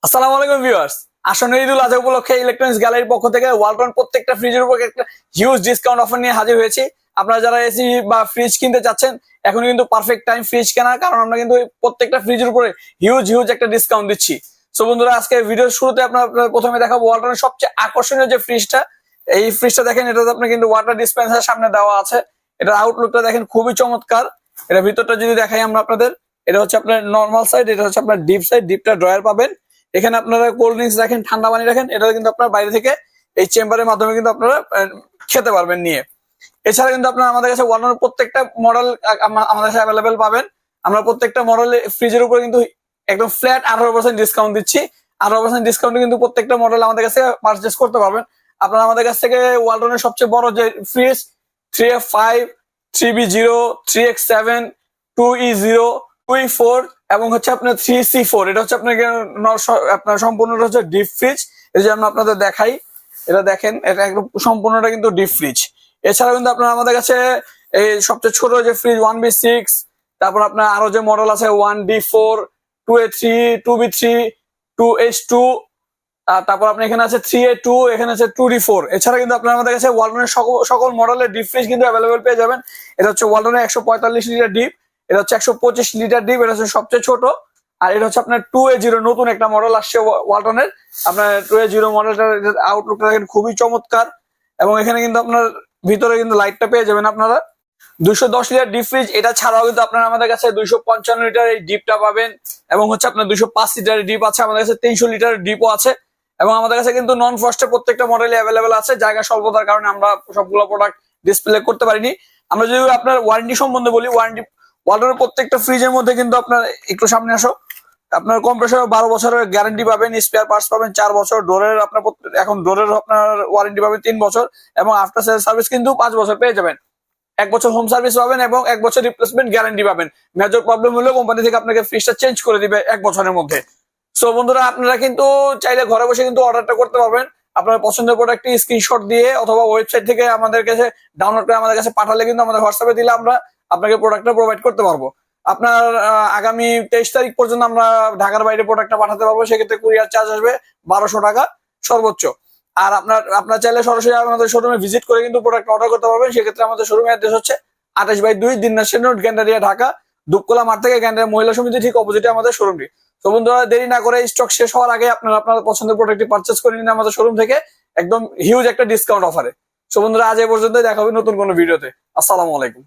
আসসালামু আলাইকুম ভিউয়ার্স। আসন্ন ঈদুল আজহা উপলক্ষে ইলেকট্রনিক্স গ্যালারির পক্ষ থেকে ওয়ালটন প্রত্যেকটা ফ্রিজের উপর একটা হিউজ ডিসকাউন্ট অফার নিয়ে হাজির হয়েছি। আপনারা যারা এসি বা ফ্রিজ কিনতে চাচ্ছেন এখন কিন্তু পারফেক্ট টাইম ফ্রিজ কেনার, কারণ আমরা কিন্তু প্রত্যেকটা ফ্রিজের উপরে হিউজ একটা ডিসকাউন্ট দিচ্ছি। সো বন্ধুরা, আজকে ভিডিওর শুরুতে আপনার প্রথমে দেখাবো ওয়ালটনের সবচেয়ে আকর্ষণীয় যে ফ্রিজটা। এই ফ্রিজটা দেখেন, এটা আপনার কিন্তু ওয়াটার ডিসপেন্সার সামনে দেওয়া আছে। এটার আউটলুকটা দেখেন খুবই চমৎকার। এটা ভিতরটা যদি দেখাই আমরা আপনাদের, এটা হচ্ছে আপনার নর্মাল সাইড, এটা হচ্ছে আপনার ডিপ সাইড। ডিপটা ড্রয়ার পাবেন। এখানে আপনারা কোল্ড ড্রিঙ্কস রাখেন, ঠান্ডা পানি রাখেন, এটা কিন্তু আপনার বাইরে থেকে এই চেম্বারের মাধ্যমে কিন্তু আপনারা খেতে পারবেন নিয়ে। এছাড়া কিন্তু আপনারা আমাদের কাছে ওয়ালটনের প্রত্যেকটা মডেল আমাদের কাছে অ্যাভেলেবেল পাবেন। আমরা প্রত্যেকটা মডেল ফ্রিজের উপরে কিন্তু একদম ফ্ল্যাট 18% ডিসকাউন্ট দিচ্ছি। 18% ডিসকাউন্টে কিন্তু প্রত্যেকটা মডেল আমাদের কাছে পারচেস করতে পারবেন। আপনারা আমাদের কাছ থেকে ওয়ালটনের সবচেয়ে বড় যে fridge 3F5, 3B0, 3X7, 2E0, 2E4 এবং হচ্ছে আপনার 3C4, এটা হচ্ছে আপনার সম্পূর্ণটা হচ্ছে ডিপ ফ্রিজ। এই যে আমরা আপনাদের দেখাই, এটা দেখেন, এটা একদম সম্পূর্ণটা কিন্তু ডিপ ফ্রিজ। এছাড়া কিন্তু আপনার আমাদের কাছে এই সবচেয়ে ছোট যে ফ্রিজ 1B6, তারপর আপনার আরো যে মডেল আছে 1D4, 2A3, 2B3, 2H2, তারপর আপনার এখানে আছে 3A2, এখানে আছে 2D4। এছাড়া কিন্তু আপনার আমাদের কাছে ওয়ালটনের সকল মডেলের ডিপ ফ্রিজ কিন্তু অ্যাভেলেবেল পেয়ে যাবেন। এটা হচ্ছে ওয়ালটনের 145 লিটার ডিপ, এটা হচ্ছে 125 লিটার ডিপ, এটা হচ্ছে সবচেয়ে ছোট। আর এটা হচ্ছে আপনার 2A0, নতুন একটা মডেল আসছে ওয়ালটনের। আপনার 2A0 মডেলটার আউটলুকটা দেখেন খুবই চমৎকার। এবং এখানে কিন্তু আপনার ভিতরে কিন্তু লাইটটা পেয়ে যাবেন আপনারা। 210 লিটার ডিপ ফ্রিজ, এটা ছাড়াও কিন্তু আপনারা আমাদের কাছে 255 লিটার এই ডিপটা পাবেন। এবং হচ্ছে আপনার 205 লিটারের ডিপ আছে, আমাদের কাছে 300 লিটারের ডিপও আছে। এবং আমাদের কাছে কিন্তু নন ফ্রস্টের প্রত্যেকটা মডেল অ্যাভেলেবেল আছে। জায়গা স্বল্পতার কারণে আমরা সবগুলো প্রোডাক্ট ডিসপ্লে করতে পারিনি। আমরা যদি আপনার ওয়ারেন্টি সম্বন্ধে বলি, ওয়ালটনের প্রত্যেকটা ফ্রিজের মধ্যে কিন্তু আপনার একটু সামনে আসো, আপনার কম্প্রেসর 12 বছরের গ্যারান্টি পাবেন, স্পেয়ার পার্টস পাবেন 4 বছর, ডোরের আপনার এখন ডোরের আপনার ওয়ারেন্টি পাবেন 3 বছর, এবং আফটার সেল সার্ভিস কিন্তু 5 বছর পেয়ে যাবেন। 1 বছর হোম সার্ভিস পাবেন এবং 1 বছর রিপ্লেসমেন্ট গ্যারান্টি পাবেন। মেজর প্রবলেম হলেও কোম্পানি থেকে আপনাকে ফ্রিজটা চেঞ্জ করে দিবে 1 বছরের মধ্যে। সো বন্ধুরা, আপনারা কিন্তু চাইলে ঘরে বসে কিন্তু অর্ডারটা করতে পারবেন। আপনার পছন্দের প্রোডাক্টটি স্ক্রিনশট দিয়ে অথবা ওয়েবসাইট থেকে আমাদের কাছে ডাউনলোড করে আমাদের কাছে পাঠালে কিন্তু আমাদের হোয়াটসঅ্যাপে দিলে আমরা আপনাকে প্রোডাক্টটা প্রোভাইড করতে পারবো। আপনার আগামী 23 তারিখ পর্যন্ত আমরা ঢাকার বাইরে প্রোডাক্টটা পাঠাতে পারবো। সেক্ষেত্রে কুরিয়ার চার্জ আসবে 1200 টাকা সর্বোচ্চ। আর আপনার চাইলে সরাসরি আমাদের শোরুমে ভিজিট করে কিন্তু প্রোডাক্ট অর্ডার করতে পারবেন। সেক্ষেত্রে আমাদের শোরুমের অ্যাড্রেস হচ্ছে 28/2 দিনাজপুর রোড, গ্যান্ডারিয়া, ঢাকা। দুপকোলা মাঠ থেকে গ্যান্ডারিয়া মহিলা সমিতি ঠিক অপোজিটে আমাদের শোরুমটি। তো বন্ধুরা, দেরি না করে স্টক শেষ হওয়ার আগে আপনারা আপনার পছন্দের প্রোডাক্টটি পারচেস করে নিন আমাদের শোরুম থেকে একদম হিউজ একটা ডিসকাউন্ট অফারে। তো বন্ধুরা, আজ এই পর্যন্ত, দেখা হবে নতুন কোনো ভিডিওতে। আসসালামু আলাইকুম।